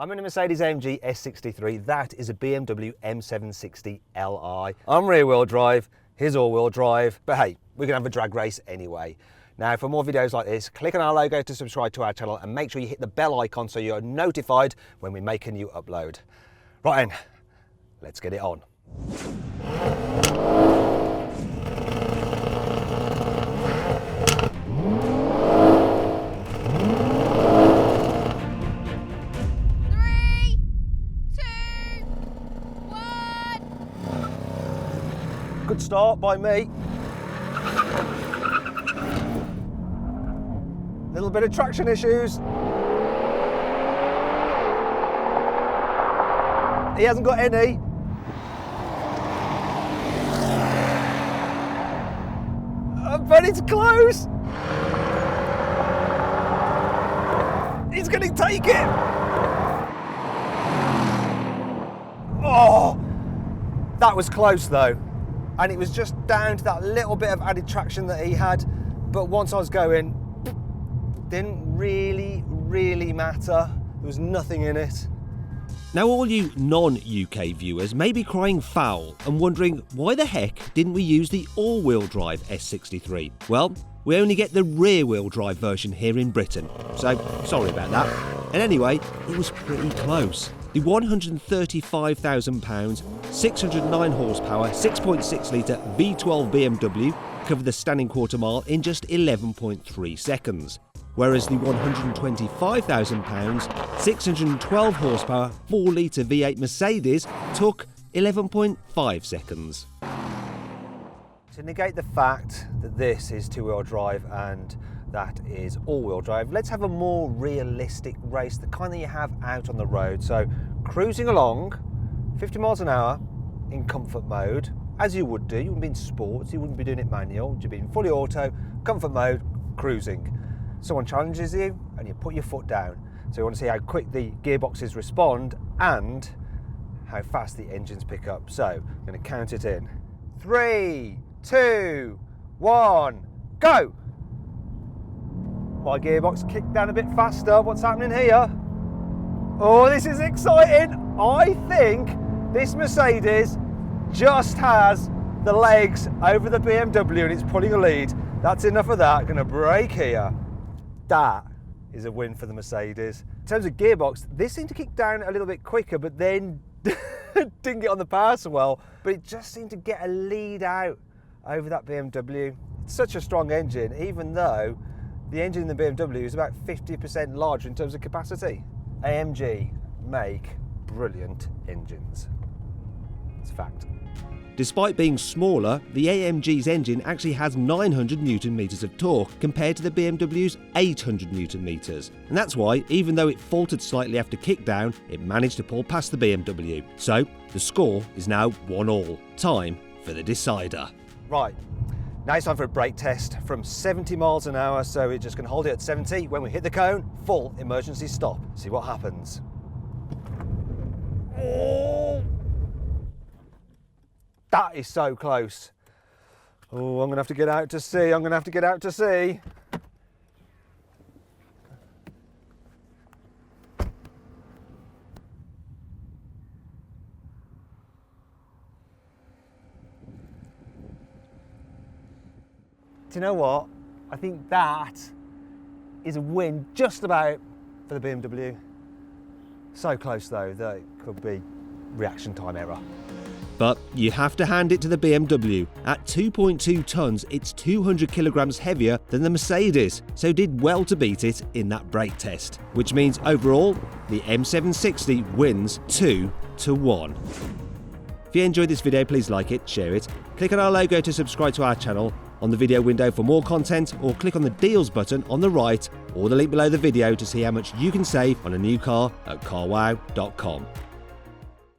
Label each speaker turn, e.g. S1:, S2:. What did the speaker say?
S1: I'm in a Mercedes-AMG S63, that is a BMW M760 Li. I'm rear wheel drive, here's all wheel drive, but hey, we're gonna have a drag race anyway. Now for more videos like this, click on our logo to subscribe to our channel and make sure you hit the bell icon so you're notified when we make a new upload. Right then, let's get it on. Good start by me. Little bit of traction issues. He hasn't got any. But it's close. He's going to take it. Oh, that was close though. And it was just down to that little bit of added traction that he had. But once I was going, didn't really matter. There was nothing in it.
S2: Now all you non-UK viewers may be crying foul and wondering why the heck didn't we use the all-wheel drive S63? Well, we only get the rear-wheel drive version here in Britain, so sorry about that. And anyway, it was pretty close. The £135,000, 609 horsepower, 6.6 litre V12 BMW covered the standing quarter mile in just 11.3 seconds. Whereas the £125,000, 612 horsepower, 4 litre V8 Mercedes took 11.5 seconds.
S1: To negate the fact that this is two-wheel drive and that is all-wheel drive, let's have a more realistic race, the kind that you have out on the road. So cruising along 50 miles an hour in comfort mode, as you would do. You wouldn't be in sports, you wouldn't be doing it manual, you'd be in fully auto, comfort mode, cruising. Someone challenges you and you put your foot down. So you want to see how quick the gearboxes respond and how fast the engines pick up. So I'm going to count it in. 3, 2, 1, go! My gearbox kicked down a bit faster. What's happening here? Oh, this is exciting. I think this Mercedes just has the legs over the BMW and it's pulling a lead. That's enough of that. Going to brake here. That is a win for the Mercedes. In terms of gearbox, this seemed to kick down a little bit quicker, but then didn't get on the power so well. But it just seemed to get a lead out over that BMW. It's such a strong engine, even though the engine in the BMW is about 50% larger in terms of capacity. AMG make brilliant engines. It's a fact.
S2: Despite being smaller, the AMG's engine actually has 900 Newton meters of torque compared to the BMW's 800 Newton meters. And that's why, even though it faltered slightly after kickdown, it managed to pull past the BMW. So, the score is now 1-1. Time for the decider.
S1: Right, now it's time for a brake test from 70 miles an hour, so we're just going to hold it at 70. When we hit the cone, full emergency stop. See what happens. Oh! That is so close. Oh, I'm going to have to get out to sea. I'm going to have to get out to sea. Do you know what? I think that is a win just about for the BMW. So close though that it could be reaction time error.
S2: But you have to hand it to the BMW. At 2.2 tonnes, it's 200 kilograms heavier than the Mercedes, so did well to beat it in that brake test. Which means overall, the M760 wins 2-1. If you enjoyed this video, please like it, share it, click on our logo to subscribe to our channel, on the video window for more content, or click on the deals button on the right or the link below the video to see how much you can save on a new car at carwow.com.